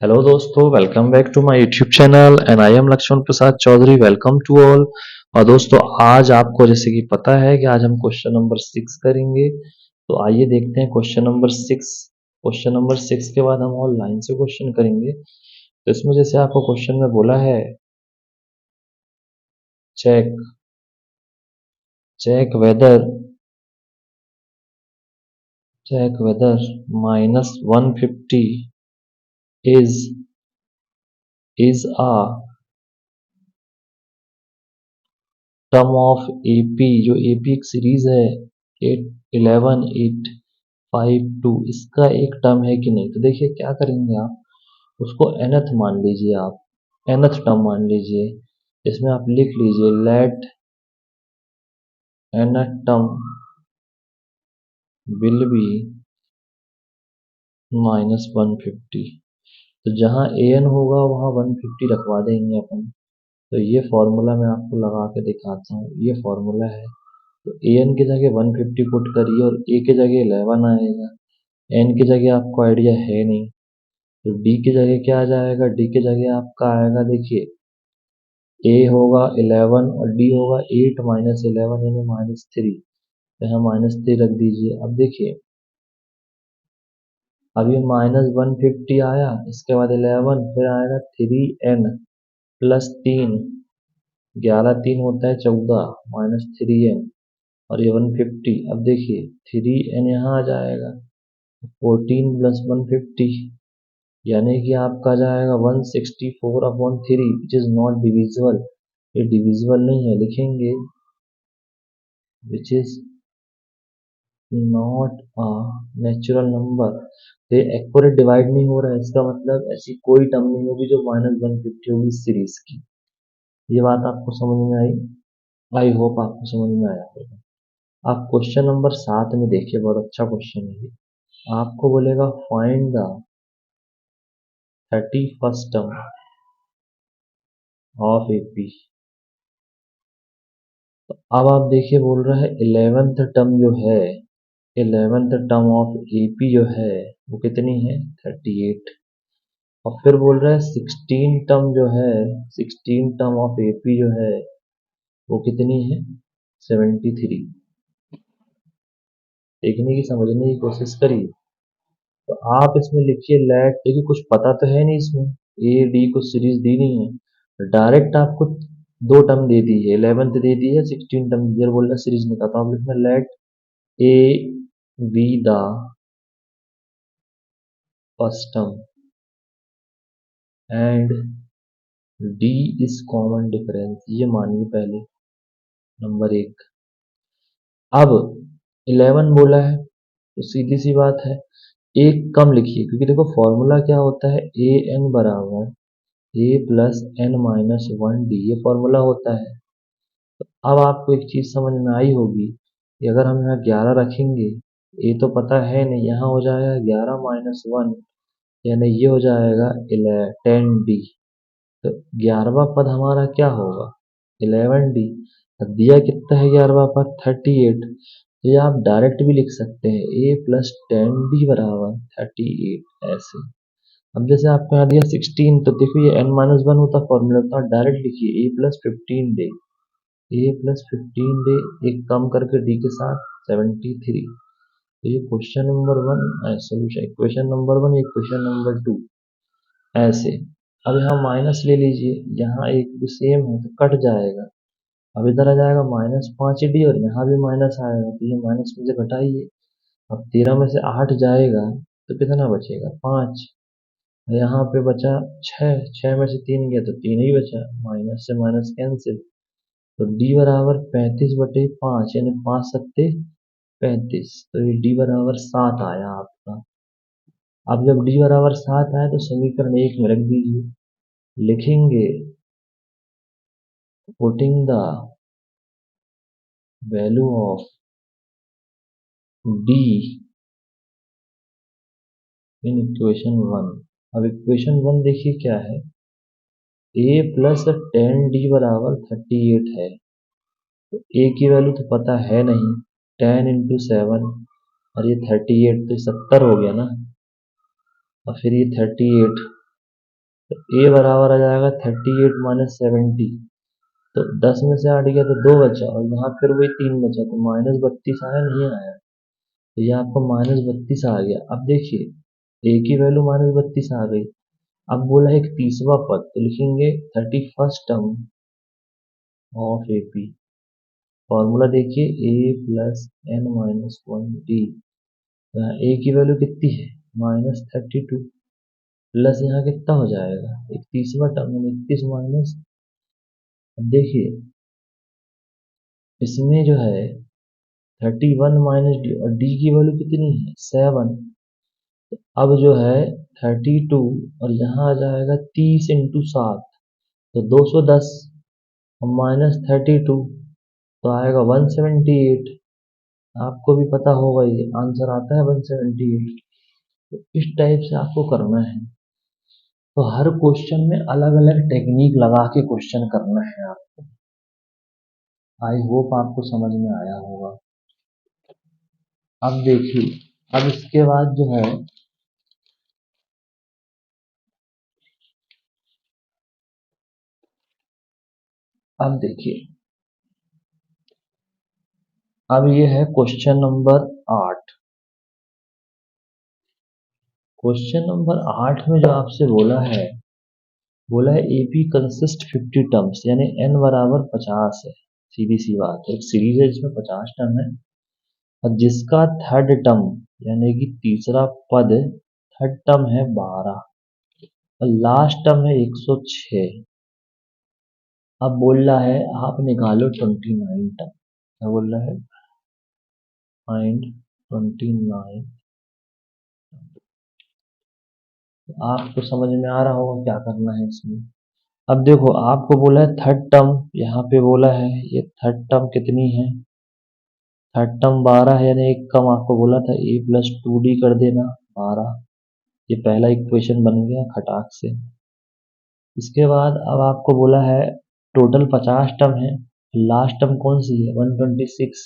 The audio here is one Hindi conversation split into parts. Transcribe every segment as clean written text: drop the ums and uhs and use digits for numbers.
हेलो दोस्तों, welcome back to my YouTube channel and I am Lakshman Prasad Chaudhary. Welcome to all. और दोस्तों, आज आपको जैसे कि पता है कि आज हम क्वेश्चन नंबर 6 करेंगे। तो आइए देखते हैं क्वेश्चन नंबर 6। क्वेश्चन नंबर 6 के बाद हम और लाइन से क्वेश्चन करेंगे। तो इसमें जैसे आपको क्वेश्चन में बोला है, check check whether check whether -150 is a term of AP. जो एपी एक सीरीज है 8 11 8 5 2, इसका एक टर्म है कि नहीं। तो देखिए क्या करेंगे आप, उसको nth मान लीजिए, आप nth टर्म मान लीजिए। इसमें आप लिख लीजिए let nth term will be -150। तो जहाँ an होगा वहाँ 150 रखवा देंगे अपन। तो ये फॉर्मूला मैं आपको लगा के दिखाता हूँ, ये फॉर्मूला है। तो an की जगह 150 पुट करिए और a की जगह 11 आएगा। n की जगह आपको आइडिया है नहीं, तो d की जगह क्या आ जाएगा। d की जगह आपका आएगा, देखिए a होगा 11 और d होगा 8 -11 यानी -3। तो यहाँ -3 रख दीजिए। अब देखिए, अब ये -150 आया, इसके बाद 11, फिर आएगा 3n प्लस 3, 11 3 होता है 14 -3n और ये 150। अब देखिए 3n यहाँ आ जाएगा, 14 प्लस 150 यानी कि आपका आ जाएगा 164/3, विच इज नॉट डिविजिबल। ये डिविजिबल नहीं है, लिखेंगे which is not a natural number. ये एक्यूरेट डिवाइड नहीं हो रहा है, इसका मतलब ऐसी कोई टर्म नहीं होगी जो -150 होगी इस सीरीज की। ये बात आपको समझ में आई? आई होप आपको समझ में आया होगा। आप क्वेश्चन नंबर 7 में देखिए, बहुत अच्छा क्वेश्चन है ये। आपको बोलेगा find the 31st term of AP. तो अब आप देखिए, बोल रहा है 11th टर्म जो है, 11th टर्म ऑफ एपी जो है वो कितनी है, 38। और फिर बोल रहा है 16 टर्म जो है, 16 टर्म ऑफ एपी जो है वो कितनी है, 73। देखने की समझने की कोशिश करिए। तो आप इसमें लिखिए लेट, देखिए कुछ पता तो है नहीं इसमें, ए डी कुछ सीरीज दी नहीं है, डायरेक्ट आपको दो टर्म दे दी है, 11th दे दी है, 16 टर्म दी है, बोल रहा सीरीज निकाल। तो आप लिखना let a be the first term and d is common difference. ये मानिए पहले, नंबर एक। अब 11 बोला है तो सीधी सी बात है, एक कम लिखिए, क्योंकि देखो फॉर्मूला क्या होता है, ए एन बराबर ए प्लस एन माइनस 1 डी, ये फॉर्मूला होता है। अब आपको एक चीज समझ में आई होगी कि अगर हम यहाँ 11 रखेंगे, ए तो पता है नहीं, यहाँ हो जाएगा 11 - 1 यानी ये हो जाएगा 10d। तो 11वां पद हमारा क्या होगा, 11d। दिया कितना है 11वां पद, 38। तो ये आप डायरेक्ट भी लिख सकते हैं, a प्लस 10d बराबर 38 ऐसे। अब जैसे आपको यहाँ दिया 16, तो देखो ये n-1 होता फॉर्मूला, तो आप डायरेक्ट लिखिए a plus 15d, a plus 15d, एक कम करके d के साथ 73। तो ये question number 1 solution, equation number 1, equation number 2 ऐसे। अब यहाँ माइनस ले लीजिए, यहाँ एक भी सेम है तो कट जाएगा। अब इधर आ जाएगा -5d और यहाँ भी माइनस आएगा, तो ये माइनस में से घटाइए। अब 13 में से 8 जाएगा तो कितना बचेगा, 5। यहाँ पे बचा 6, 6 में से 3 गया तो 3 ही बचा, माइनस से माइनस कैंसिल। तो d बराबर 35/5 यानी 5 सत्ते 35। तो ये d बराबर 7 आया आपका। अब जब d बराबर 7 आया तो समीकरण 1 में रख दीजिए, लिखेंगे putting the value of d in equation 1। अब इक्वेशन 1 देखिए क्या है, a प्लस 10d बराबर 38 है। तो a की वैल्यू तो पता है नहीं, 10 इंटू 7 और ये 38, तो 70 हो गया ना। और फिर ये 38 तो ए बराबर आ जाएगा 38 माइनस 70। तो 10 में से 8 गया तो 2 बचा, और यहाँ फिर वही 3 बचा, तो -32 आया, नहीं आया? तो ये आपका -32 आ गया। अब देखिए ए की वैल्यू -32 आ गई। अब बोला एक तीसरा पद, तो लिखेंगे 31st term of AP. Formula देखिए a plus n minus one d. A की वैल्यू कितनी है? -32 प्लस यहाँ कितना हो जाएगा, एक तीसरा टर्म 31 माइनस। अब देखिए इसमें जो है 31 माइनस डी, और डी की वैल्यू कितनी है? 7। अब जो है 32, और यहाँ आ जाएगा 30 इंटू 7, तो 210, और -32 तो आएगा 178। आपको भी पता होगा ये आंसर आता है 178। तो इस टाइप से आपको करना है। तो हर क्वेश्चन में अलग अलग टेक्निक लगा के क्वेश्चन करना है आपको। आई होप आपको समझ में आया होगा। अब देखिए, अब इसके बाद जो है, अब देखिए, अब ये है क्वेश्चन नंबर 8। क्वेश्चन नंबर 8 में जो आपसे बोला है एपी कंसिस्ट 50 टर्म्स, यानी एन बराबर 50 है। सीधी सी बात है, एक सीरीज है जिसमें 50 टर्म है, और जिसका थर्ड टर्म यानी कि तीसरा पद, थर्ड टर्म है 12, और लास्ट टर्म है 106। अब बोल रहा है आप निकालो 29 टर्म। क्या बोल रहा है? फाइंड 29। आपको समझ में आ रहा होगा क्या करना है इसमें। अब देखो आपको बोला है थर्ड टर्म, यहाँ पे बोला है ये थर्ड टर्म कितनी है? थर्ड टर्म 12 है, यानी एक कम आपको बोला था ए प्लस 2d कर देना 12। ये पहला इक्वेशन बन गया खटाक से। इसके बाद अब आपको बोला है टोटल 50 टर्म है, लास्ट टर्म कौन सी है? 126।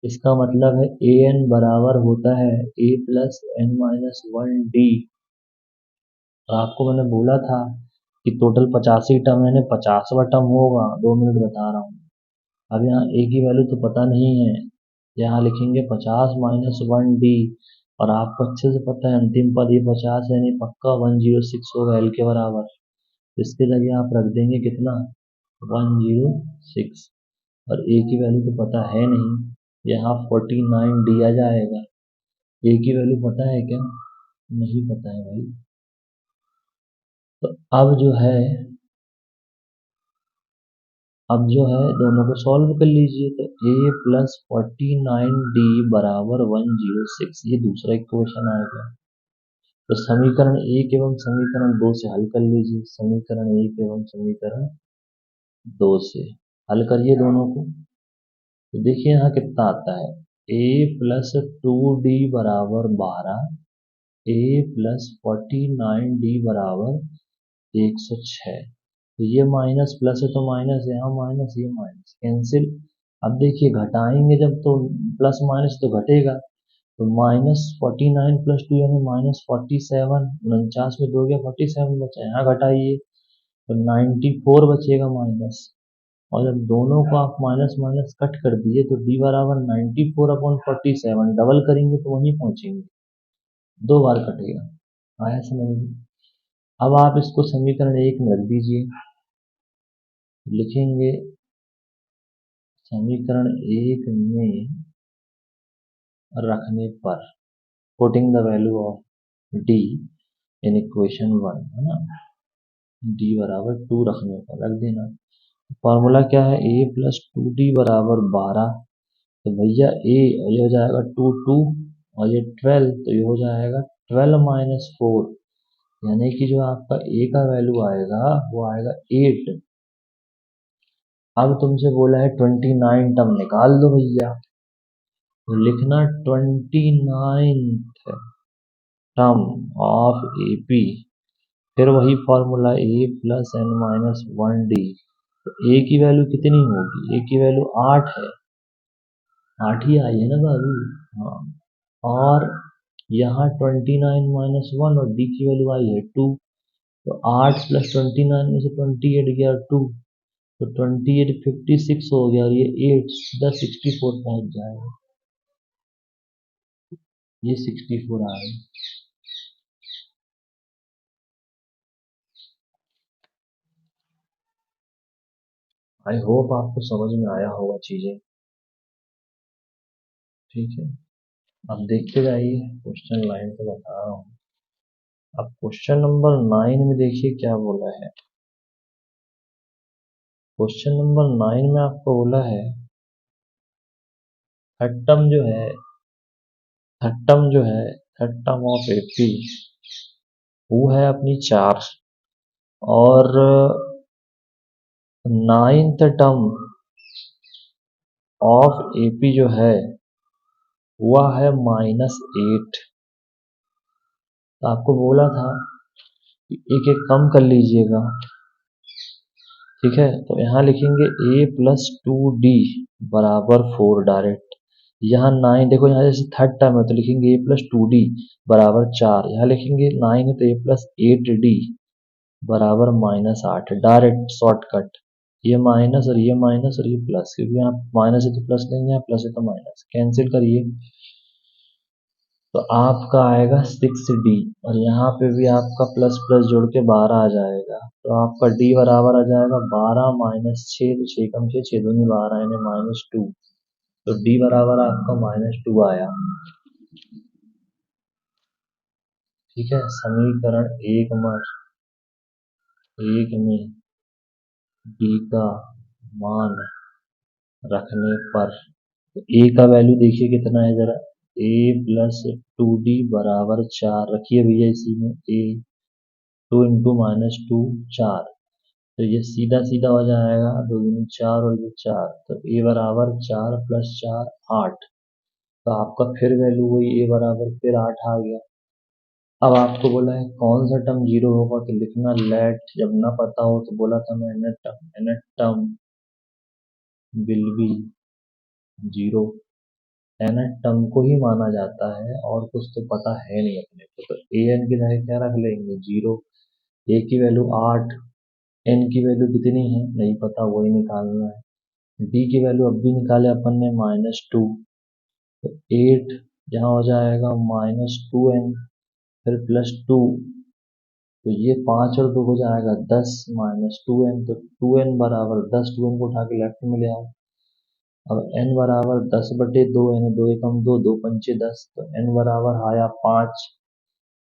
इसका मतलब है ए एन बराबर होता है a plus n minus one d. और आपको मैंने बोला था कि टोटल 85 टर्म है, 50वां टर्म होगा। 2 मिनट बता रहा हूँ। अब यहाँ ए की वैल्यू तो पता नहीं है, यहाँ लिखेंगे 50 माइनस वन डी। और आपको अच्छे से पता है अंतिम पद ये 50 है, नहीं पक्का 106 होगा एल के बराबर। इसके जगह आप रख देंगे कितना? 106। और ए की वैल्यू तो पता है नहीं, यहाँ 49 डी आ जाएगा। ए की वैल्यू पता है क्या? नहीं पता है भाई। तो अब जो है दोनों को सॉल्व कर लीजिए। तो ए प्लस 49d बराबर 106, ये दूसरा इक्वेशन आएगा। तो समीकरण 1 एवं समीकरण 2 से हल कर लीजिए। समीकरण 1 एवं समीकरण 2 से हल करिए दोनों को। तो देखिए यहाँ कितना आता है, ए प्लस 2d बराबर 12, ए प्लस 49d बराबर 106। तो ये माइनस प्लस है तो माइनस, यहाँ माइनस, ये माइनस कैंसिल। अब देखिए घटाएंगे जब तो प्लस माइनस तो घटेगा। तो -49 + 2 यानी -47। 49 में 2 गया 47 बचा, यहाँ घटाइए तो 94 बचेगा माइनस। और जब दोनों को आप माइनस माइनस कट कर दिए तो d बराबर 94/47, डबल करेंगे तो वहीं पहुंचेंगे। 2 बार कटेगा। आया समझ में? अब आप इसको समीकरण 1 में रख दीजिए। लिखेंगे समीकरण 1 में रखने पर, putting the value of D in equation 1, है ना, डी बराबर 2 रखने पर रख देना। फॉर्मूला क्या है? ए प्लस 2d बराबर 12। तो भैया ए, ये हो जाएगा 2 2, और ये 12, तो ये हो जाएगा 12 माइनस 4, यानी कि जो आपका ए का वैल्यू आएगा वो आएगा 8। अब तुमसे बोला है 29 टर्म निकाल दो भैया। तो लिखना 29th टर्म ऑफ एपी, फिर वही formula a plus n minus one d. तो ए की वैल्यू कितनी होगी? ए की वैल्यू 8 है, 8 ही आई है ना बाबू। हाँ, और यहाँ 29 माइनस वन, और डी की वैल्यू आई है 2। तो 8 प्लस 29 में से 28 गया 2, तो 28 56 हो गया, और ये 8 सीधा 64 पहुंच जाएगा। ये 64 आ गया। आई होप आपको समझ में आया होगा चीजें। ठीक है, अब देखते जाइए, क्वेश्चन लाइन से बता रहा हूँ। अब क्वेश्चन नंबर 9 में देखिए क्या बोला है। क्वेश्चन नंबर 9 में आपको बोला है थर्ड टर्म जो है, थर्ड टर्म ऑफ एपी वो है अपनी 4, और नाइन्थ टर्म ऑफ एपी जो है वह है -8। तो आपको बोला था कि एक एक कम कर लीजिएगा। ठीक है, तो यहाँ लिखेंगे a प्लस 2d बराबर 4 डायरेक्ट। यहाँ 9 देखो, यहाँ जैसे थर्ड टर्म है तो लिखेंगे a प्लस 2d बराबर 4। यहाँ लिखेंगे 9 है तो a प्लस 8d बराबर -8 डायरेक्ट शॉर्टकट। ये माइनस और ये माइनस और ये प्लस, क्योंकि यहाँ माइनस है तो प्लस लेंगे, यहाँ प्लस है तो माइनस, कैंसिल करिए तो आपका आएगा 6d, और यहाँ पे भी आपका प्लस प्लस जोड़ के 12 आ जाएगा। तो आपका d बराबर आ जाएगा 12 माइनस 6, तो 6 कम 6, 6 दूनी 12 यानी -2। तो d बराबर आपका -2 आया। ठीक है, समीकरण एक में d का मान रखने पर a का वैल्यू देखिए कितना है जरा, a प्लस 2d बराबर 4 रखिए भैया इसी में, a 2 इंटू -2 4, तो ये सीधा सीधा हो जाएगा, 2 दूनी 4 और ये 4, तो a बराबर 4 प्लस 4 8। तो आपका फिर वैल्यू वही a बराबर फिर 8 आ गया। अब आपको बोला है कौन सा टर्म जीरो होगा, तो लिखना लेट, जब ना पता हो तो बोला था मैं nth term will B zero. nth term को ही माना जाता है और कुछ तो पता है नहीं अपने को, तो an की जगह क्या रख लेंगे 0। a की वैल्यू 8, n की वैल्यू कितनी है नहीं पता, वही निकालना है। d की वैल्यू अब भी निकाले अपन ने -2, तो 8 यहाँ हो जाएगा -2n फिर +2, तो ये 5 और 2 हो जाएगा 10 -2n, तो 2n बराबर 10, 2n को उठा के लेफ्ट में ले आओ। अब n बराबर 10/2 यानी 2 एकम 2, 2 पंचे 10, तो n बराबर आया 5,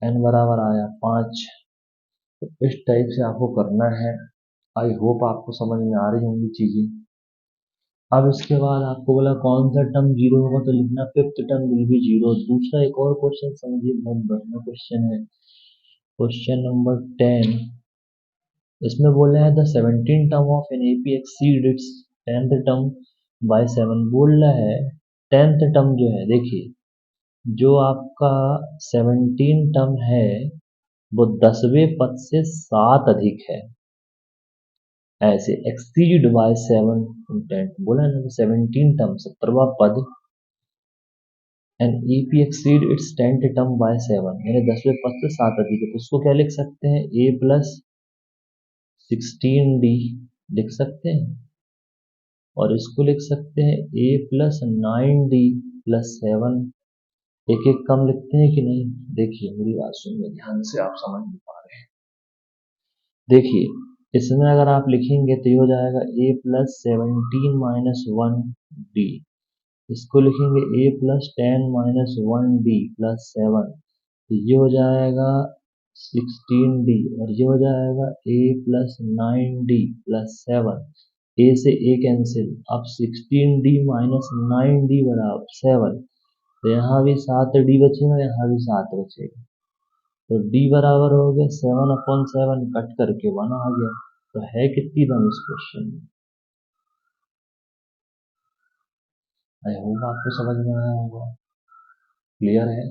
n बराबर आया 5। तो इस टाइप से आपको करना है। आई होप आपको समझ में आ रही होंगी चीजें। अब इसके बाद आपको बोला कौन सा टर्म जीरो होगा, तो लिखना fifth term will B zero. दूसरा एक और क्वेश्चन समझिए, बहुत बढ़िया क्वेश्चन है, क्वेश्चन नंबर 10। इसमें बोला है the 17 term of an AP exceed its 10th term by 7। बोल रहा है 10th टर्म जो है, देखिए जो आपका 17 टर्म है वो 10वें पद से 7 अधिक है, ऐसे एक्सीड बाय 7 10 बोला है ना, 17 टर्म 17वां पद an AP exceed its 10th term by 7 यानी 10वें पद से 7 अधिक है, तो उसको क्या लिख सकते हैं, a प्लस 16d लिख सकते हैं, और इसको लिख सकते हैं a प्लस 9d प्लस 7। एक एक कम लिखते हैं कि नहीं, देखिए मेरी बात सुनिए ध्यान से, आप समझ नहीं पा रहे हैं। देखिए इसमें अगर आप लिखेंगे तो ये हो जाएगा a प्लस 17 माइनस 1d, इसको लिखेंगे a plus 10 minus 1d plus 7, तो ये हो जाएगा 16d, और ये हो जाएगा a plus 9d plus 7। a से a कैंसिल, अब 16d माइनस 9d बराबर 7, तो यहाँ भी 7d बचेगा, यहाँ भी 7 बचेगा, तो d बराबर हो गया 7/7, कट करके 1 आ गया। तो है कितनी टर्म इस क्वेश्चन में, आई होप आपको समझ में आया होगा, क्लियर है।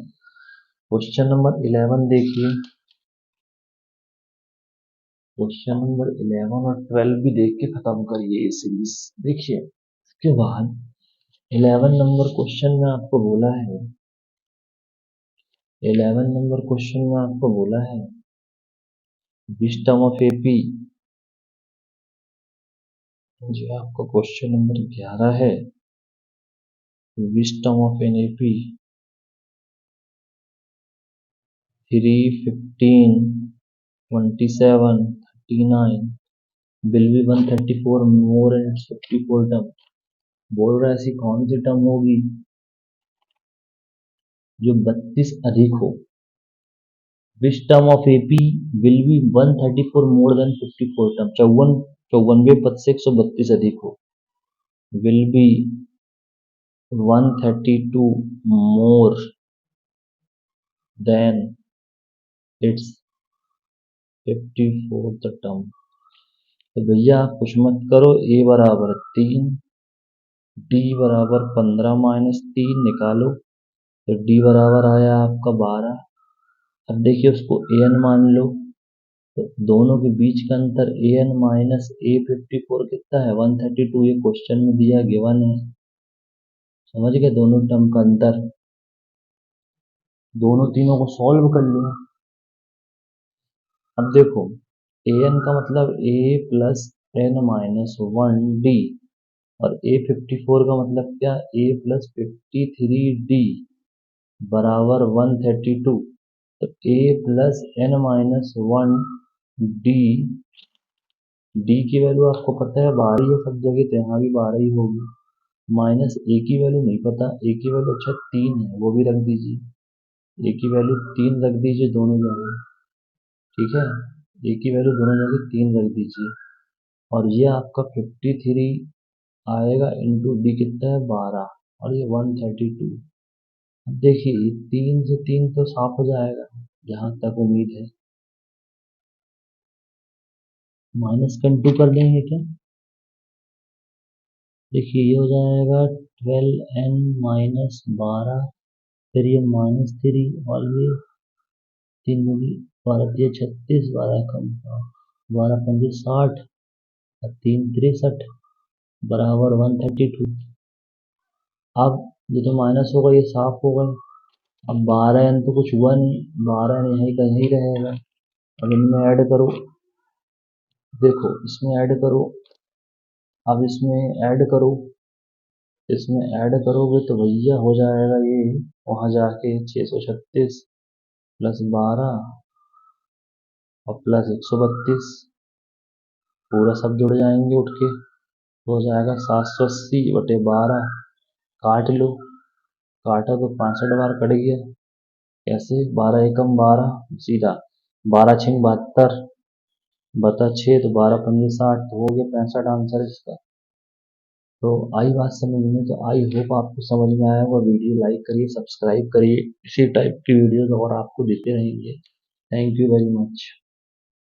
क्वेश्चन नंबर 11 देखिए, क्वेश्चन नंबर 11 और 12 भी देख के खत्म करिए ये सीरीज। देखिए इसके बाद 11 नंबर क्वेश्चन में आपको बोला है, 11 नंबर क्वेश्चन में आपको बोला है विस्टम ऑफ एपी जो आपका क्वेश्चन नंबर 11 है, विस्टम of an AP 3, 15, 27, 39 will be 134 more and 54 term. बोल रहा है ऐसी कौन सी टर्म होगी जो 32 अधिक हो। Which term of AP will be 134 more than 54 term. 54वें पद से 132 अधिक हो। Will be 132 more than its 54th term. तो भैया आप कुछ मत करो, ए बराबर 3, डी बराबर 15 माइनस 3 निकालो, तो डी बराबर आया आपका 12। अब देखिए उसको ए एन मान लो, तो दोनों के बीच का अंतर ए एन माइनस A54 कितना है 132। ये क्वेश्चन में दिया गिवन है, समझ गए दोनों टर्म का अंतर। दोनों तीनों को सॉल्व कर लिया। अब देखो ए एन का मतलब ए प्लस एन माइनस 1 डी, और A54 का मतलब क्या ए प्लस 53 डी बराबर 132। तो a plus n minus 1 d, d की वैल्यू आपको पता है 12 ही है सब जगह, तो यहाँ भी 12 ही होगी। माइनस ए की वैल्यू नहीं पता, ए की वैल्यू अच्छा 3 है, वो भी रख दीजिए। ए की वैल्यू 3 रख दीजिए दोनों जगह, ठीक है। ए की वैल्यू दोनों जगह 3 रख दीजिए, और ये आपका 53 आएगा इंटू डी कितना है 12, और ये 132। अब देखिए 3 से 3 तो साफ हो जाएगा, जहाँ तक उम्मीद है। माइनस का इंटू कर देंगे क्या, देखिए ये हो जाएगा 12n माइनस 12, फिर ये माइनस 3, और ये 3 दूनी 12, 36, 12 कम 12 पंजे 60, और 3 63 बराबर 132। अब ये जो माइनस होगा ये साफ हो गए। अब 12n तो कुछ हुआ नहीं, 12n यहीं कहीं रहेगा। अब इनमें ऐड करो, देखो इसमें ऐड करो, अब इसमें ऐड करो, इसमें ऐड करोगे तो भैया हो जाएगा ये वहाँ जाके 636 प्लस 12 और प्लस 132, पूरा सब जुड़ जाएंगे उठ के, तो हो जाएगा 780/12। काट लो, काटा तो 65 बार कट गया, कैसे 12 एकम 12, सीधा 12 छिंग 72 बता 6, तो 12 पंजे 60, तो हो गया 65 आंसर इसका। तो आई बात समझ में, तो आई होप आपको समझ में आया होगा। वीडियो लाइक करिए, सब्सक्राइब करिए, इसी टाइप की वीडियोस और आपको देते रहेंगे। Thank you very much.